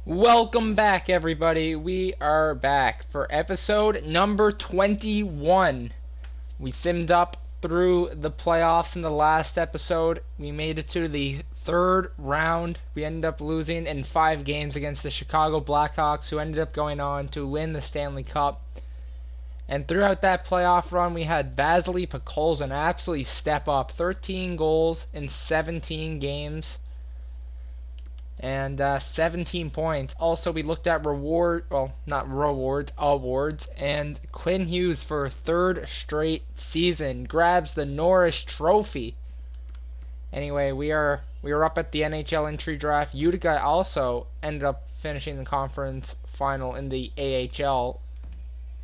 Welcome back, everybody. We are back for episode number 21. We simmed up through the playoffs in the last episode. We made it to the third round. We ended up losing in 5 games against the Chicago Blackhawks, who ended up going on to win the Stanley Cup. And throughout that playoff run, we had Vasily Podkolzin absolutely step up. 13 goals in 17 games. And 17 points. Also, we looked at awards, and Quinn Hughes for a third straight season grabs the Norris Trophy. Anyway, we were up at the Nhl Entry Draft. Utica also ended up finishing the conference final in the AHL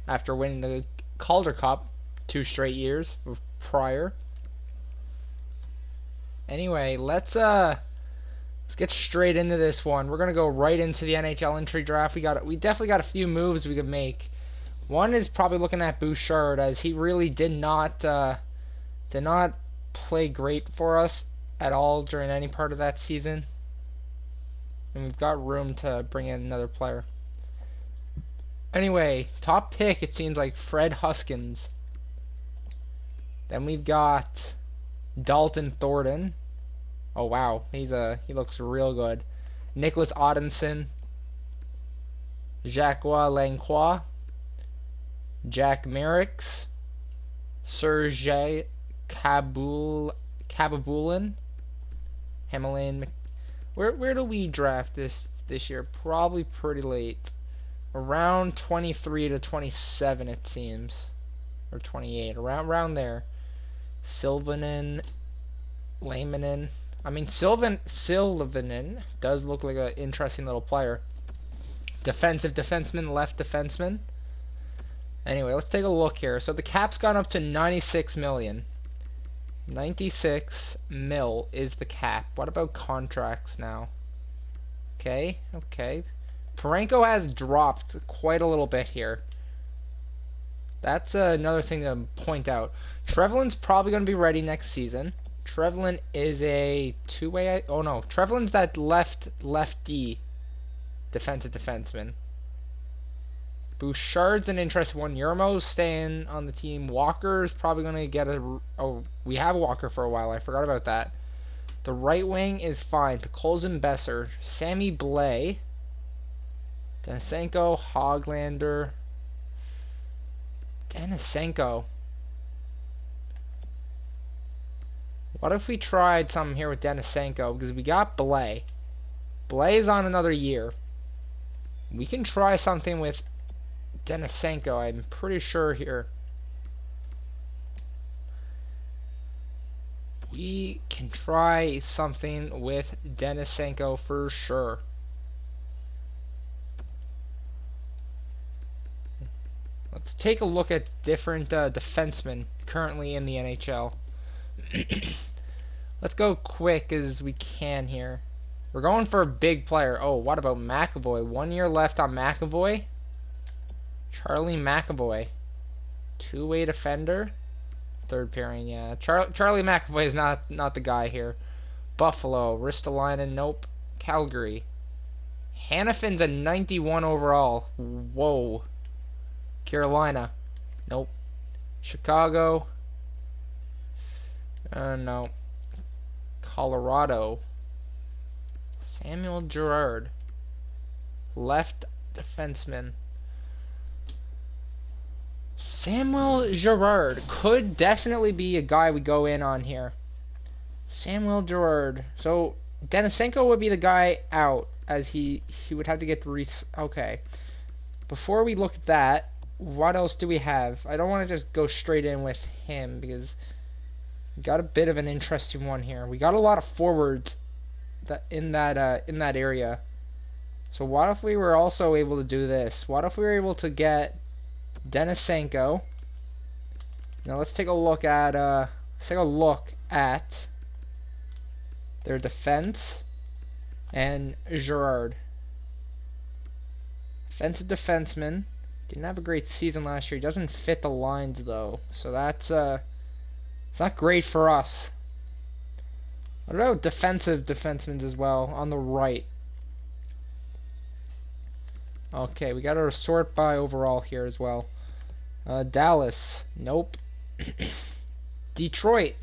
after winning the Calder Cup 2 straight years prior. Anyway, let's get straight into this one. We're gonna go right into the NHL Entry Draft. We definitely got a few moves we could make. One is probably looking at Bouchard, as he really did not play great for us at all during any part of that season. And we've got room to bring in another player. Anyway, top pick, it seems like Fred Huskins. Then we've got Dalton Thornton. Oh wow, he looks real good. Nicholas Odinson, Jacques Langlois, Jack Merricks, Sergei Kababulin, Himalayan. Where do we draft this year? Probably pretty late, around 23 to 27 it seems, or 28, around there. Sylvanen, Lehmanen. Sylvanen does look like an interesting little player. Defensive defenseman, left defenseman. Anyway, let's take a look here. So the cap's gone up to 96 million. 96 mil is the cap. What about contracts now? Okay. Parenko has dropped quite a little bit here. That's another thing to point out. Trevelin's probably going to be ready next season. Trevelin is a two-way. Oh no, Trevelin's that lefty defensive defenseman. Bouchard's an interesting one. Yermo's staying on the team. Walker's probably going to get we have Walker for a while. I forgot about that. The right wing is fine. Podkolzin, Besser, Sammy Blais, Denisenko, Hoglander, Denisenko. What if we tried something here with Denisenko? Because we got Blais. Blais is on another year. We can try something with Denisenko, I'm pretty sure here. We can try something with Denisenko for sure. Let's take a look at different defensemen currently in the NHL. Let's go quick as we can here. We're going for a big player. Oh, what about Mcavoy? 1 year left on Mcavoy. Charlie Mcavoy. Two-way defender. Third pairing, yeah. Charlie Mcavoy is not the guy here. Buffalo. Ristolainen, nope. Calgary. Hannafin's a 91 overall. Whoa. Carolina. Nope. Chicago. No. Colorado. Samuel Girard. Left defenseman. Samuel Girard could definitely be a guy we go in on here. Samuel Girard. So Denisenko would be the guy out, as he would have to get okay. Before we look at that, what else do we have? I don't want to just go straight in with him, because we got a bit of an interesting one here. We got a lot of forwards in that area. So what if we were also able to do this? What if we were able to get Denisenko? Now let's take a look at their defense and Girard. Defensive defenseman. Didn't have a great season last year. He doesn't fit the lines though, so that's it's not great for us. What about defensive defensemen as well on the right? Okay, we got to sort by overall here as well. Dallas. Nope. Detroit.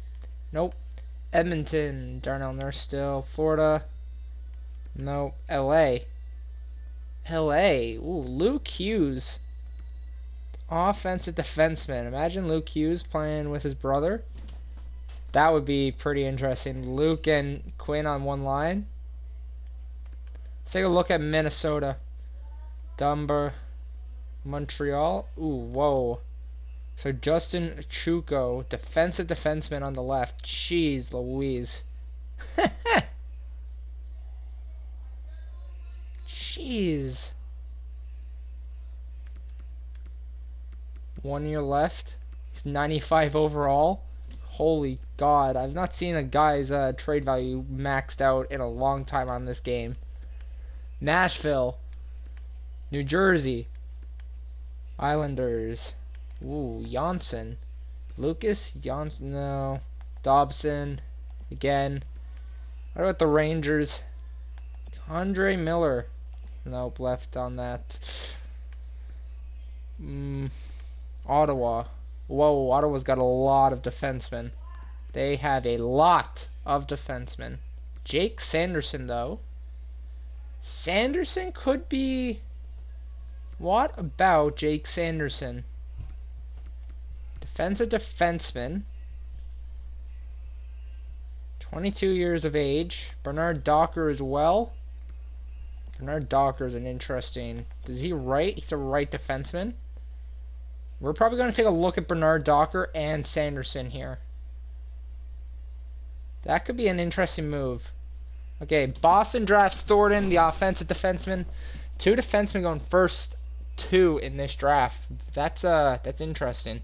Nope. Edmonton. Darnell Nurse still. Florida. Nope. LA. LA. Ooh, Luke Hughes. Offensive defenseman. Imagine Luke Hughes playing with his brother. That would be pretty interesting. Luke and Quinn on one line. Let's take a look at Minnesota. Dumber. Montreal. Ooh, whoa. So Justin Chuko, defensive defenseman on the left. Jeez Louise. Jeez. 1 year left. He's 95 overall. Holy God, I've not seen a guy's trade value maxed out in a long time on this game. Nashville. New Jersey. Islanders. Ooh, Janssen. Lucas Janssen. No. Dobson. Again. What about the Rangers? Andre Miller. Nope, left on that. Ottawa. Whoa, Ottawa's got a lot of defensemen. They have a lot of defensemen. Jake Sanderson, though. Sanderson could be... What about Jake Sanderson? Defensive defenseman. 22 years of age. Bernard Docker as well. Bernard Docker is an interesting... Is he right? He's a right defenseman. We're probably going to take a look at Bernard Docker and Sanderson here. That could be an interesting move. Okay, Boston drafts Thornton, the offensive defenseman. 2 defensemen going first 2 in this draft. That's interesting.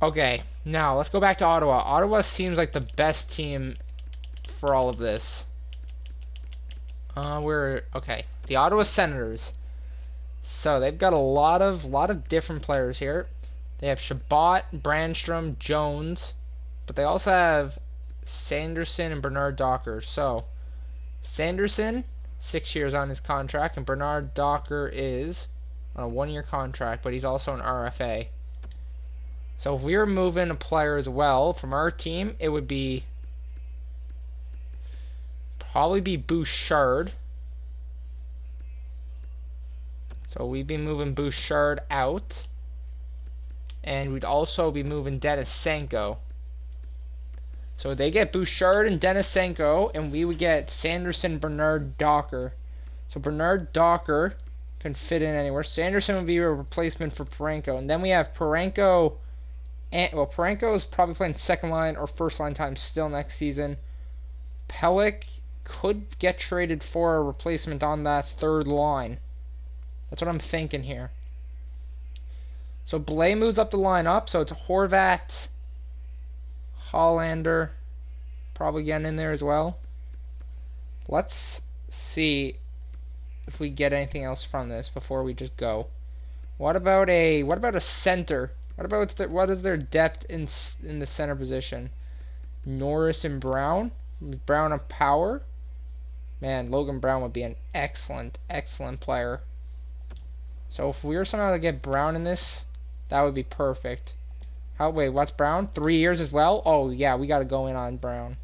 Okay, now let's go back to Ottawa. Ottawa seems like the best team for all of this. Okay, the Ottawa Senators. So they've got a lot of different players here. They have Shabbat, Brandstrom, Jones, but they also have Sanderson and Bernard Docker. So Sanderson, 6 years on his contract, and Bernard Docker is on a 1-year contract, but he's also an RFA. So if we were moving a player as well from our team, it would be probably be Bouchard. So we'd be moving Bouchard out. And we'd also be moving Denisenko. So they get Bouchard and Denisenko, and we would get Sanderson, Bernard Docker. So Bernard Docker can fit in anywhere. Sanderson would be a replacement for Parenko. And then we have Parenko. Well, Parenko is probably playing second line or first line time still next season. Pellick could get traded for a replacement on that third line. That's what I'm thinking here. So Blais moves up the lineup. So it's Horvat, Hollander, probably getting in there as well. Let's see if we get anything else from this before we just go. What about a center? What is their depth in the center position? Norris and Brown. Brown of power. Man, Logan Brown would be an excellent player. So if we were somehow to get Brown in this, that would be perfect. Wait, what's Brown? 3 years as well? Oh, yeah, we got to go in on Brown.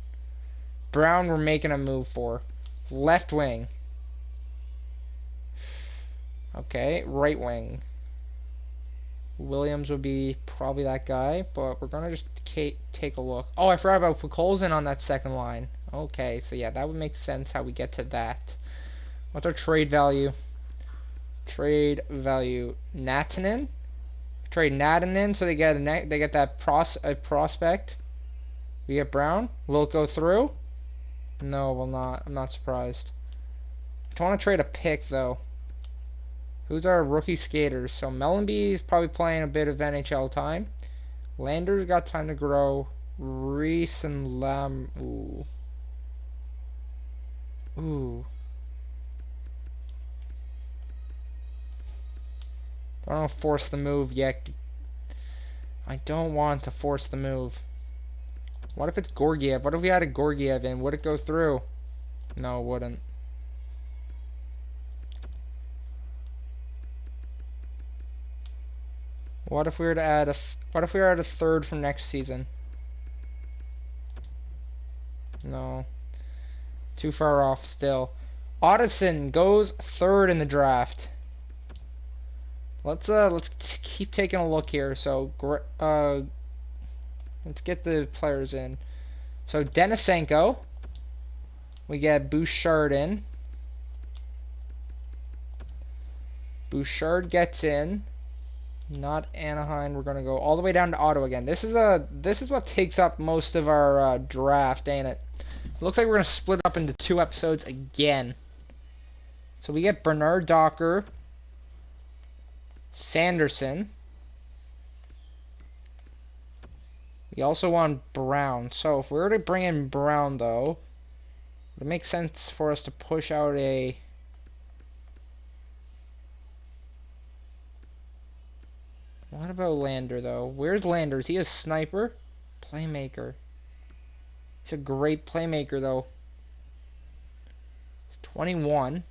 Brown we're making a move for. Left wing. Okay, right wing. Williams would be probably that guy, but we're going to just take a look. Oh, I forgot about Pukolzin on that second line. Okay, so yeah, that would make sense how we get to that. What's our trade value? Trade value Natanen. Trade Natanen, so they get that prospect. We get Brown. Will it go through? No, will not. I'm not surprised. I want to trade a pick though. Who's our rookie skaters? So Mellenby is probably playing a bit of NHL time. Lander's got time to grow. Reese and Lam. Ooh. I don't want to force the move yet. I don't want to force the move. What if it's Gorgiev? What if we had a Gorgiev in? Would it go through? No, it wouldn't. What if we were to add what if we were at a third from next season? No. Too far off still. Ottawa goes third in the draft. Let's keep taking a look here. So let's get the players in. So Denisenko, we get Bouchard in. Bouchard gets in. Not Anaheim. We're gonna go all the way down to Ottawa again. This is what takes up most of our draft, ain't it? It looks like we're gonna split up into 2 episodes again. So we get Bernard Docker, Sanderson. We also want Brown. So if we were to bring in Brown, though, it makes sense for us to push out a... What about Lander, though? Where's Lander? Is he a sniper? Playmaker. He's a great playmaker, though. He's 21.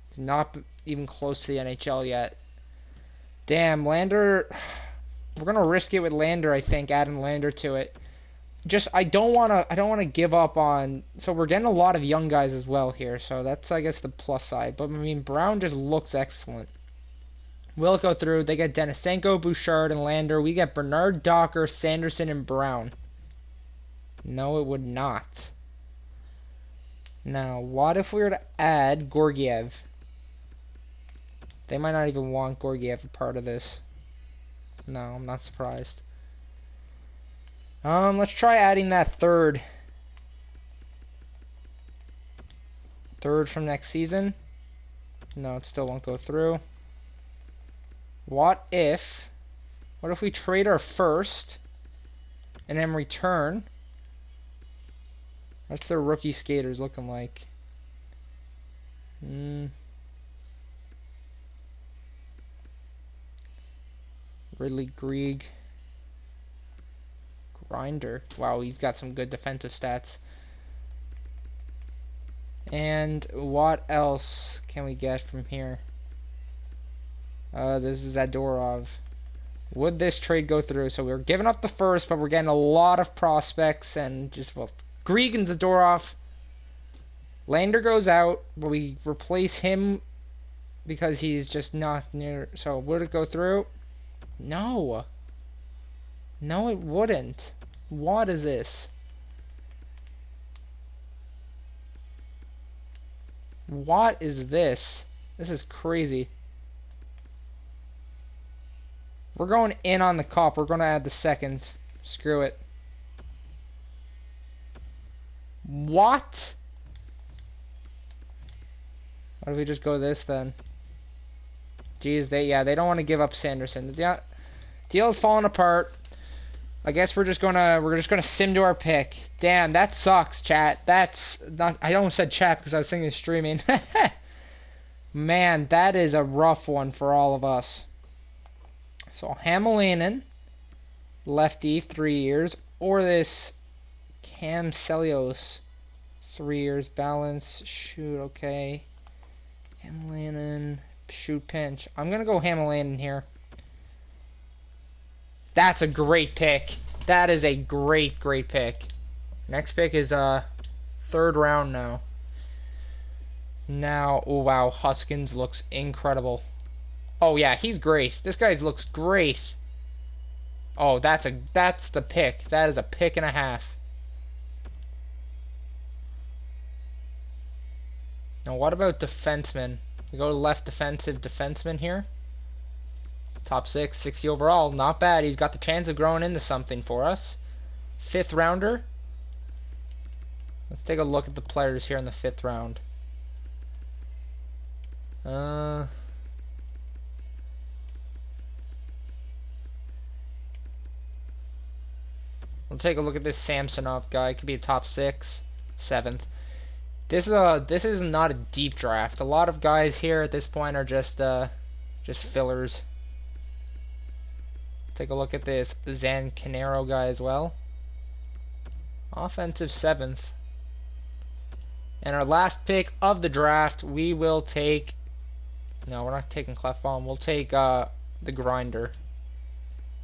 He's not even close to the NHL yet. Damn, Lander... We're gonna risk it with Lander, I think, adding Lander to it. Just, I don't wanna give up on... So we're getting a lot of young guys as well here, so that's, I guess, the plus side. But, I mean, Brown just looks excellent. We'll go through. They get Denisenko, Bouchard, and Lander. We get Bernard, Docker, Sanderson, and Brown. No, it would not. Now, what if we were to add Gorgiev? They might not even want Gorgiev a part of this. No, I'm not surprised. Let's try adding that third. Third from next season. No, it still won't go through. What if we trade our first and then return? What's their rookie skaters looking like? Ridley Grieg. Grinder. Wow, he's got some good defensive stats. And what else can we get from here? This is Zadorov. Would this trade go through? So we're giving up the first, but we're getting a lot of prospects and just, well, Grieg and Zadorov. Lander goes out, but we replace him because he's just not near. So would it go through? No. No, it wouldn't. What is this? What is this? This is crazy. We're going in on the cop. We're going to add the second. Screw it. What? Why don't we just go this then? Jeez, they don't want to give up Sanderson. The deal is falling apart. I guess we're just gonna sim to our pick. Damn, that sucks, chat. That's not. I almost said chat because I was thinking streaming. Man, that is a rough one for all of us. So Hamalainen, lefty, 3 years, or this Cam Celios, 3 years, balance, shoot, okay. Hamalainen, shoot, pinch. I'm gonna go Hamalainen here. That's a great pick. That is a great pick. Next pick is third round now. Now, oh wow, Huskins looks incredible. Oh yeah, he's great. This guy looks great. Oh, that's the pick. That is a pick and a half. Now what about defenseman? We go to left defensive defenseman here. Top 6, 60 overall. Not bad. He's got the chance of growing into something for us. 5th rounder. Let's take a look at the players here in the 5th round. We'll take a look at this Samsonov guy. Could be a top 6, 7th. This is not a deep draft. A lot of guys here at this point are just fillers. Take a look at this Zancanero guy as well. Offensive 7th. And our last pick of the draft, we will take... No, we're not taking Clefbaum. We'll take the Grinder.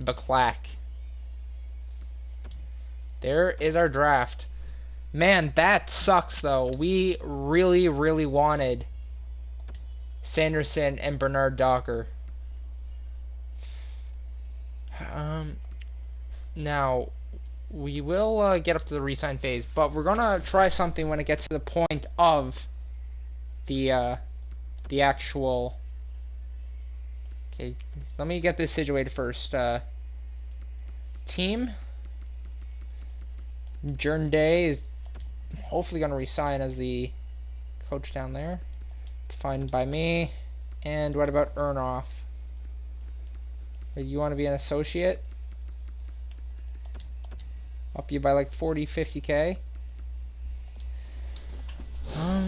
Baclack. There is our draft. Man, that sucks though. We really, really wanted Sanderson and Bernard Docker. Now, we will get up to the re-sign phase, but we're gonna try something when it gets to the point of the actual. Okay, let me get this situated first. Team. Day is hopefully gonna resign as the coach down there. It's fine by me. And what about Ernoff? You want to be an associate? Up you by like 40-50K.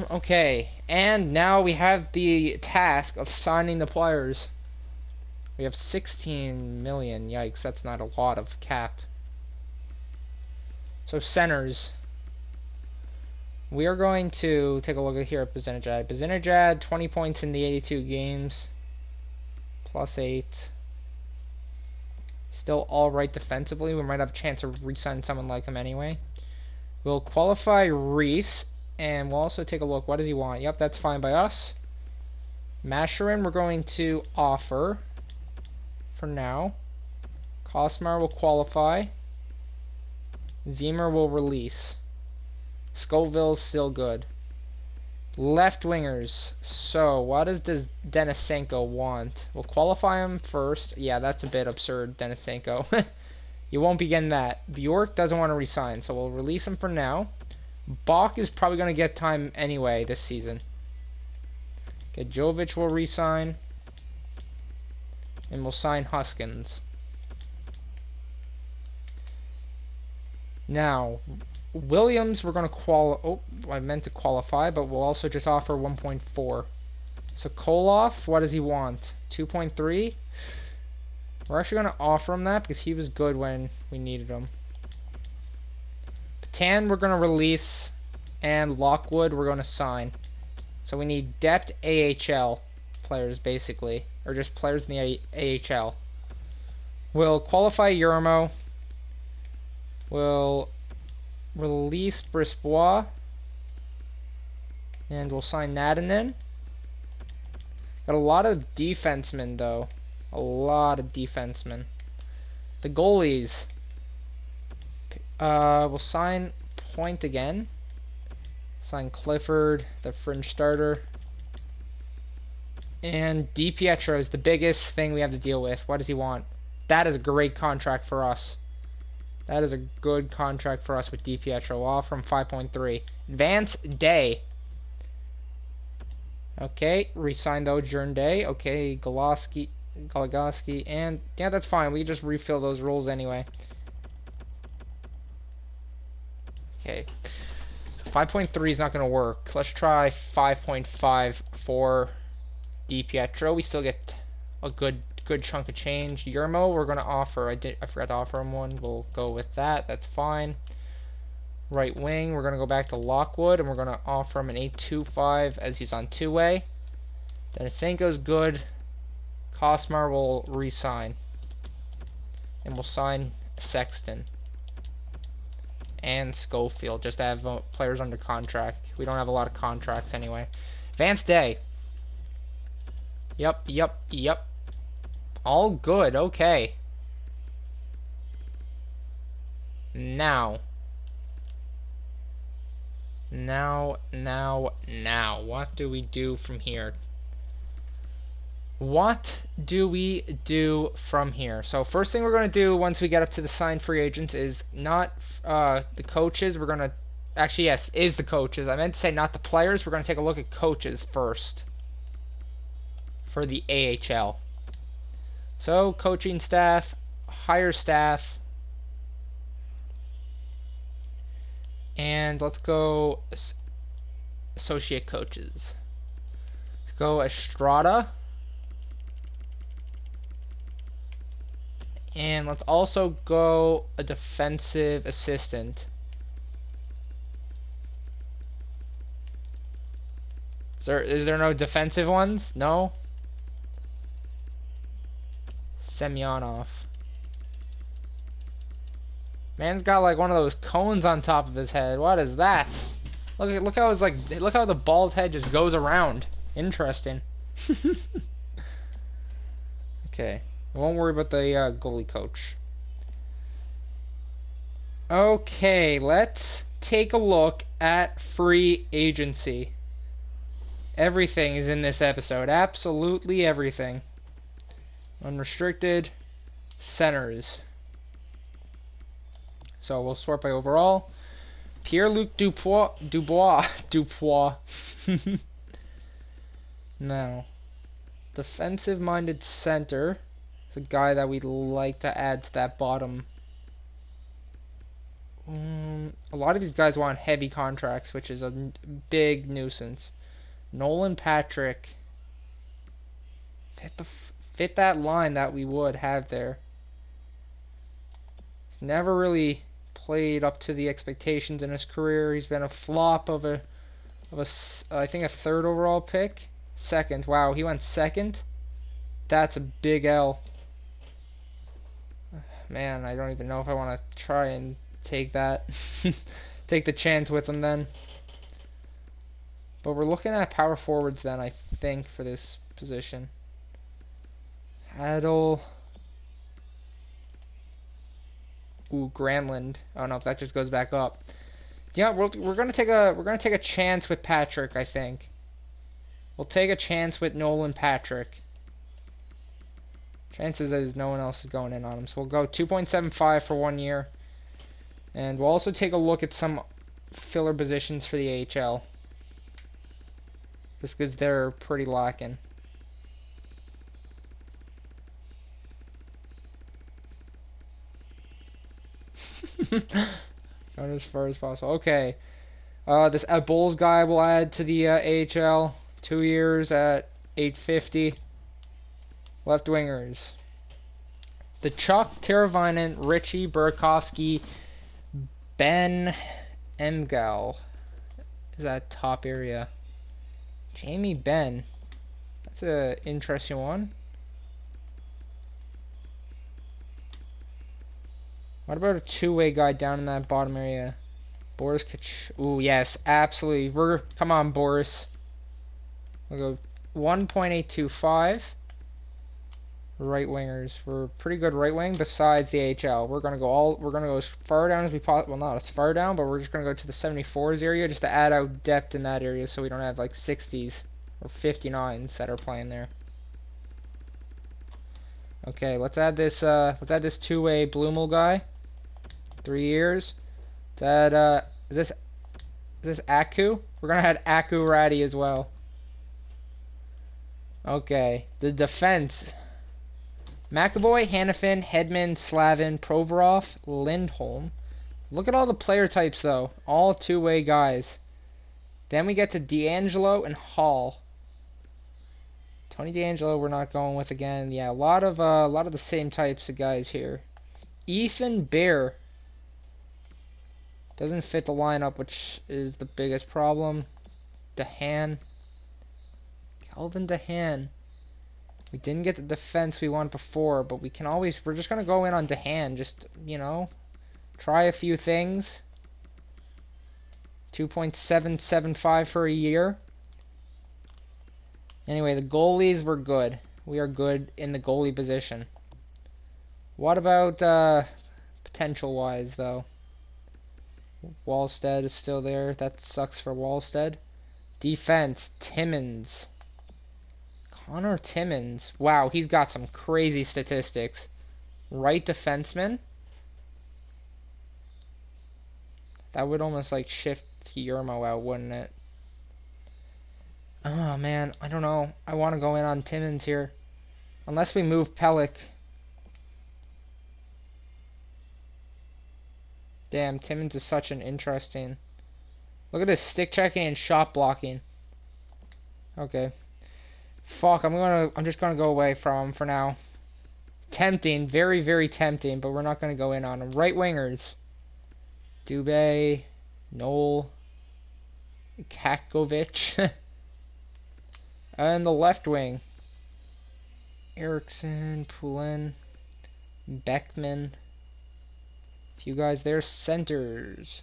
Okay, and now we have the task of signing the players. We have 16 million. Yikes, that's not a lot of cap. So centers. We are going to take a look at here at Bazinajad. Bazinajad, 20 points in the 82 games. +8. Still alright defensively. We might have a chance of re-signing someone like him anyway. We'll qualify Reese. And we'll also take a look. What does he want? Yep, that's fine by us. Masherin, we're going to offer for now. Kosmar will qualify. Zemer will release. Scoville's still good. Left wingers. So, what does Denisenko want? We'll qualify him first. Yeah, that's a bit absurd, Denisenko. You won't be getting that. Bjork doesn't want to resign, so we'll release him for now. Bach is probably going to get time anyway this season. Okay, Jovic will resign. And we'll sign Huskins. Now, Williams, we're going to I meant to qualify, but we'll also just offer 1.4. So Koloff, what does he want? 2.3? We're actually going to offer him that because he was good when we needed him. Patan, we're going to release, and Lockwood, we're going to sign. So we need depth AHL players, basically, or just players in the AHL. We'll qualify Yermo. We'll release Brisbois, and we'll sign Nadanen. Got a lot of defensemen, though. A lot of defensemen. The goalies. We'll sign Point again. Sign Clifford, the fringe starter. And DiPietro is the biggest thing we have to deal with. What does he want? That is a great contract for us. That is a good contract for us with DiPietro. We'll offer him 5.3. Vance Day. Okay, resign though, Day. Okay, Goligoski, and yeah, that's fine. We can just refill those roles anyway. Okay, 5.3 is not going to work. Let's try 5.5 for DiPietro. We still get a good chunk of change. Yermo, we're going to offer. I forgot to offer him one. We'll go with that. That's fine. Right wing, we're going to go back to Lockwood, and we're going to offer him an 8.25 as he's on two-way. Denisenko's good. Kosmar will re-sign. And we'll sign Sexton. And Schofield, just to have players under contract. We don't have a lot of contracts anyway. Vance Day. Yep. All good, okay. Now. What do we do from here? So first thing we're going to do once we get up to the signed free agents is not the coaches. We're going to... Actually, yes, is the coaches. I meant to say not the players. We're going to take a look at coaches first. For the AHL. So, coaching staff, hire staff. And let's go associate coaches. Go Estrada. And let's also go a defensive assistant. Is there no defensive ones? No? Semyonov. Man's got like one of those cones on top of his head. What is that? Look how it's like. Look how the bald head just goes around. Interesting. Okay. I won't worry about the goalie coach. Okay, let's take a look at free agency. Everything is in this episode. Absolutely everything. Unrestricted. Centers. So we'll sort by overall. Pierre-Luc Dubois. Now, defensive-minded center. It's a guy that we'd like to add to that bottom. A lot of these guys want heavy contracts, which is a big nuisance. Nolan Patrick. Fit that line that we would have there. He's never really played up to the expectations in his career. He's been a flop of I think a third overall pick. Second. Wow, he went second. That's a big L. Man, I don't even know if I want to try and take that. Take the chance with him then. But we're looking at power forwards then, I think, for this position. Haddle. Ooh, Granlund. Oh no, that just goes back up. Yeah, we're gonna take a chance with Patrick, I think. We'll take a chance with Nolan Patrick. Chances is no one else is going in on him. So we'll go 2.75 for 1 year. And we'll also take a look at some filler positions for the AHL. Just because they're pretty lacking. Going as far as possible. Okay. This Bulls guy will add to the AHL. 2 years at $850. Left wingers. The Chuck, Teravainen, Richie, Burakovsky, Ben Mgal. Is that top area? Jamie Benn. That's an interesting one. What about a two-way guy down in that bottom area? Boris Kach. Ooh, yes, absolutely. Come on, Boris. We'll go 1.825. Right wingers. We're pretty good right wing besides the AHL. We're gonna go as far down as we possibly, well, not as far down, but we're just gonna go to the 74s area just to add out depth in that area so we don't have like 60s or 59s that are playing there. Okay, let's add this two-way Blumel guy. 3 years. Is this Aku? We're gonna add Aku Ratty as well. Okay, the defense. Mcavoy, Hannafin, Hedman, Slavin, Provorov, Lindholm. Look at all the player types though. All two-way guys. Then we get to D'Angelo and Hall. Tony D'Angelo we're not going with again. Yeah, a lot of the same types of guys here. Ethan Bear. Doesn't fit the lineup, which is the biggest problem. DeHaan. Calvin DeHaan. We didn't get the defense we want before, but we're just going to go in on DeHaan. Just, you know, try a few things. 2.775 for a year. Anyway, the goalies were good. We are good in the goalie position. What about potential-wise, though? Wallstead is still there. That sucks for Wallstead. Defense, Timmins. Connor Timmins. Wow, he's got some crazy statistics. Right defenseman. That would almost like shift Yermo out, wouldn't it? Oh man, I don't know. I want to go in on Timmins here. Unless we move Pellick. Damn, Timmins is such an interesting... Look at his stick checking and shot blocking. Okay. Fuck, I'm just gonna go away from him for now. Tempting, very, very tempting, but we're not gonna go in on him. Right wingers. Dubé, Noel, Kakovic. And the left wing. Erickson, Poulin, Beckman, Few guys there. Centers.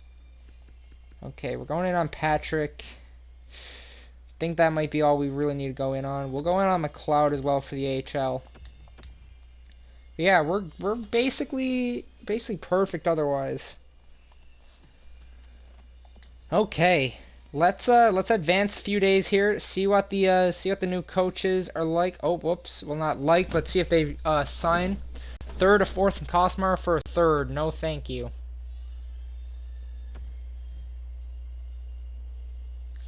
Okay, we're going in on Patrick. Think that might be all we really need to go in on. We'll go in on McLeod as well for the AHL. But yeah, we're basically perfect otherwise. Okay, let's advance a few days here. See what the new coaches are like. Oh, whoops. Well, not like, but see if they sign third or fourth, and Cosmar for a third. No, thank you.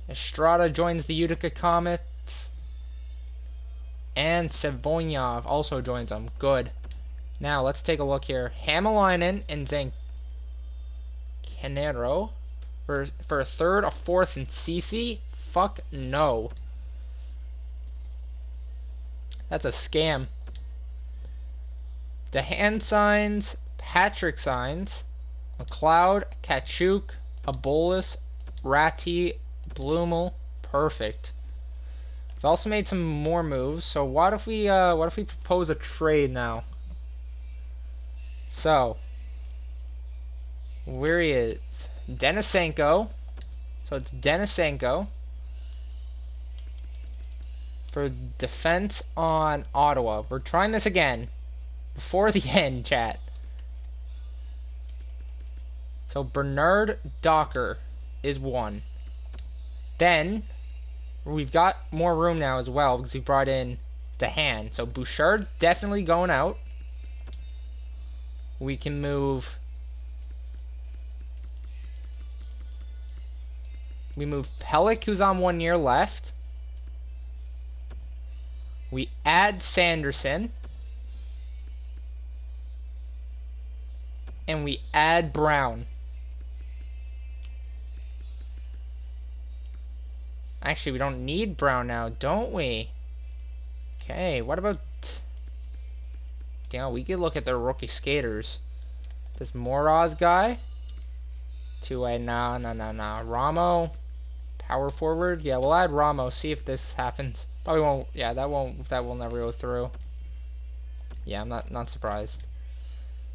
Estrada joins the Utica Comets, and Savonov also joins them. Good. Now let's take a look here. Hamalainen and Zancanero. For a third, a fourth, and CC? Fuck no. That's a scam. DeHaan signs, Patrick signs, McLeod, Kachuk, Abolis, Ratti, Blumel. Perfect. We've also made some more moves. So what if we propose a trade now? So where he is. Denisenko. So it's Denisenko for defense on Ottawa. We're trying this again before the end, chat. So Bernard Docker is one. Then we've got more room now as well because we brought in DeHaan. So Bouchard's definitely going out. We can move. We move Pellick, who's on 1 year left. We add Sanderson. And we add Brown. Actually, we don't need Brown now, don't we? Okay, what about... Yeah, we could look at the rookie skaters. This Moroz guy? Two-way, nah. Ramo, power forward. Yeah, we'll add Ramo. See if this happens. Probably won't. Yeah, that will never go through. Yeah, I'm not surprised.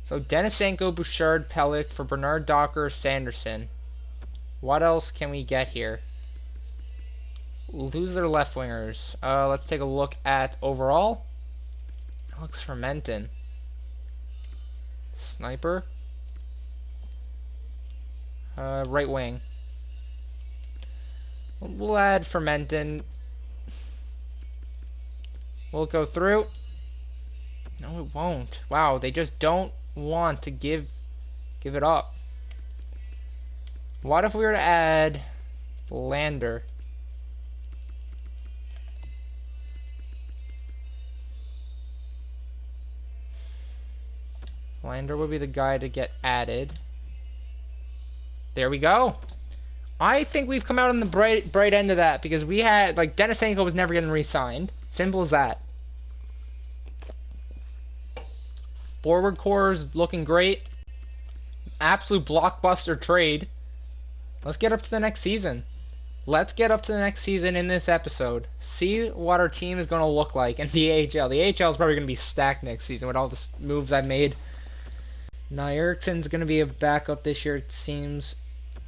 So Denisenko, Bouchard, Pellick for Bernard Docker, Sanderson. What else can we get here? Who's their left wingers? Let's take a look at overall. Alex Fermenton. Sniper. Right wing. We'll add Fermenton. Will it go through? No, it won't. Wow, they just don't want to give it up. What if we were to add Lander? Lander would be the guy to get added. There we go. I think we've come out on the bright end of that because we had, like, Denisenko was never getting re-signed. Simple as that. Forward core is looking great. Absolute blockbuster trade. Let's get up to the next season. Let's get up to the next season in this episode. See what our team is going to look like in the AHL. The AHL is probably going to be stacked next season with all the moves I've made. Now Eriksson's going to be a backup this year, it seems.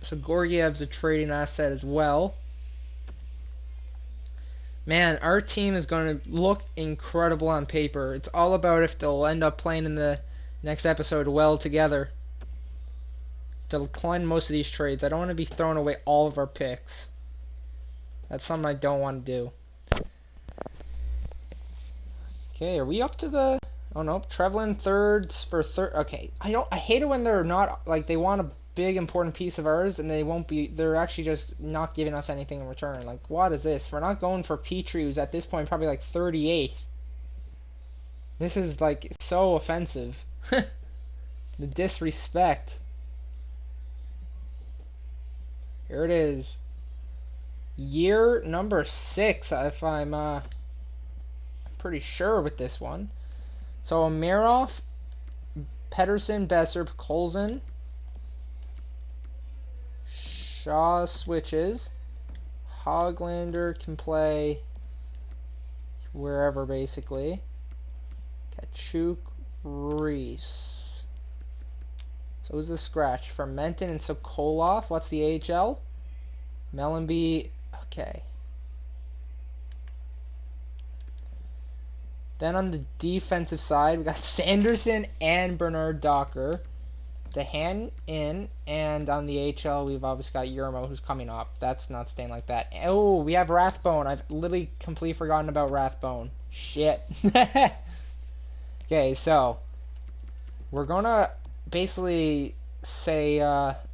So Gorgiev's a trading asset as well. Man, our team is going to look incredible on paper. It's all about if they'll end up playing in the next episode well together. To decline most of these trades. I don't want to be throwing away all of our picks. That's something I don't want to do. Okay, are we up to the... Oh no, Trevlin thirds for third. Okay, I hate it when they're not, like, they want a big important piece of ours and they won't be, they're actually just not giving us anything in return. Like, what is this? We're not going for Petrie, who's at this point probably like 38. This is like so offensive. The disrespect. Here it is. Year number 6, if I'm pretty sure with this one. So Amirov, Pedersen, Besser, Colson, Shaw switches. Hoglander can play wherever basically. Kachuk, Reese. So who's the scratch? Fermentin and Sokolov. What's the AHL? Mellenby. Okay. Then on the defensive side, we got Sanderson and Bernard Docker. DeHaan in, and on the HL, we've obviously got Yermo, who's coming up. That's not staying like that. Oh, we have Rathbone. I've literally completely forgotten about Rathbone. Shit. Okay, so we're gonna basically say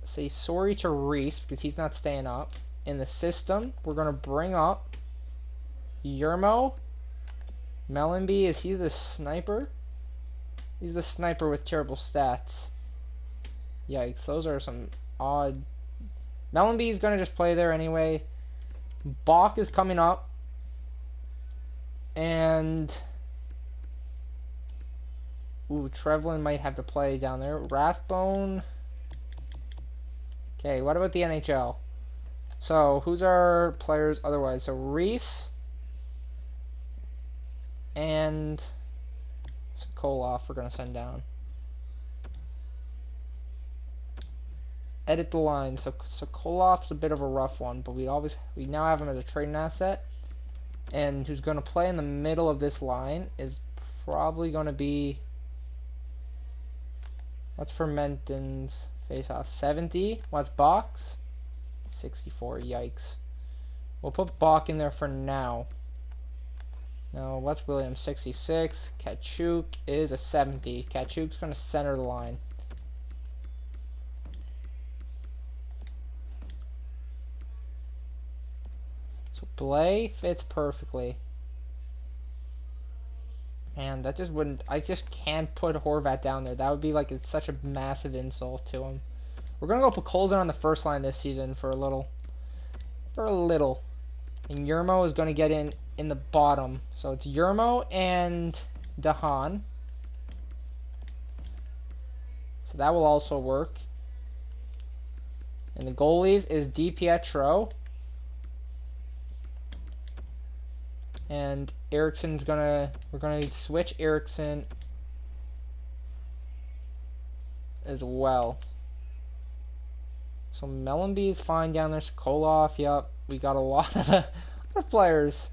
sorry to Reese because he's not staying up. In the system, we're gonna bring up Yermo. Mellenby, is he the sniper? He's the sniper with terrible stats. Yikes, those are some odd... Mellenby is going to just play there anyway. Bach is coming up. And... Ooh, Trevlin might have to play down there. Rathbone... Okay, what about the NHL? So, who's our players otherwise? So, Reese... And... Sokolov we're going to send down. Edit the line. So Sokolov's a bit of a rough one, but we now have him as a trading asset. And who's going to play in the middle of this line is probably going to be... What's Fermenton's face-off? 70? What's Bach's? 64. Yikes. We'll put Bach in there for now. No, what's Williams? 66. Kachuk is a 70. Kachuk's going to center the line. So Blay fits perfectly. Man, that just wouldn't... I just can't put Horvat down there. That would be like it's such a massive insult to him. We're going to go put Colson on the first line this season for a little. And Yermo is going to get in the bottom. So it's Yermo and DeHaan. So that will also work. And the goalies is DiPietro. And Ericsson's we're gonna switch Eriksson as well. So Mellenby is fine down there. Sokolov, yep. We got a lot of players.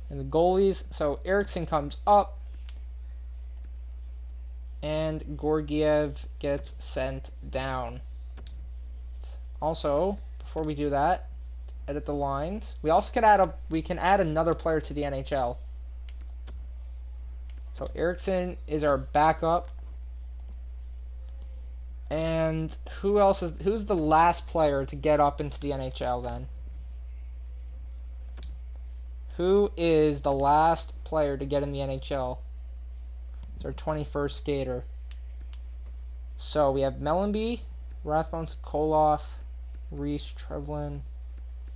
And the goalies, so Eriksson comes up. And Georgiev gets sent down. Also, before we do that, edit the lines. We also can add another player to the NHL. So Eriksson is our backup. And who's the last player to get up into the NHL then? Who is the last player to get in the NHL? It's our 21st skater. So we have Mellenby, Rathbone, Sokolov, Reese, Trevlin,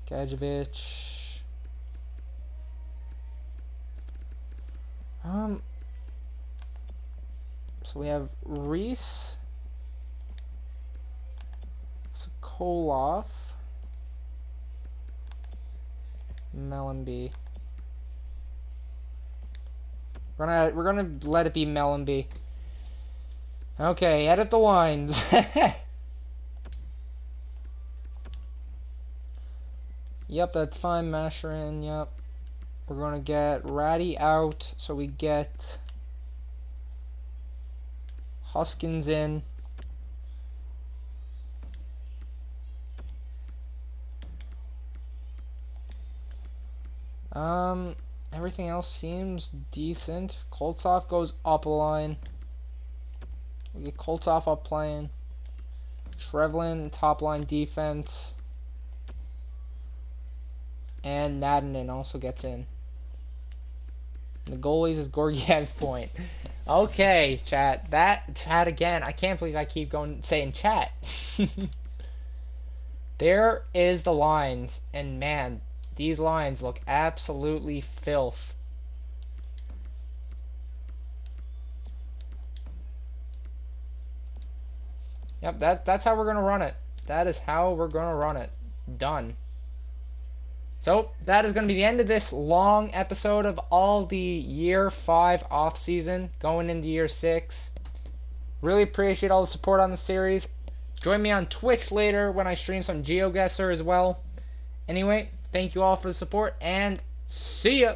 Gadjevich. So we have Reese, Sokolov, Mellenby. We're gonna let it be Mellenby. Okay, edit the lines. Yep, that's fine. Masher in. Yep. We're gonna get Ratty out, so we get Huskins in. Everything else seems decent. Koltsov goes up a line. We get Koltsov up playing. Trevlin, top line defense. And Nadinen also gets in. And the goalies is Georgiev point. Okay, chat. Chat again. I can't believe I keep saying chat. There is the lines. And man, these lines look absolutely filth. Yep, that's how we're going to run it. That is how we're going to run it. Done. So, that is going to be the end of this long episode of all the Year 5 off-season, going into Year 6. Really appreciate all the support on the series. Join me on Twitch later when I stream some GeoGuessr as well. Anyway, thank you all for the support, and see ya!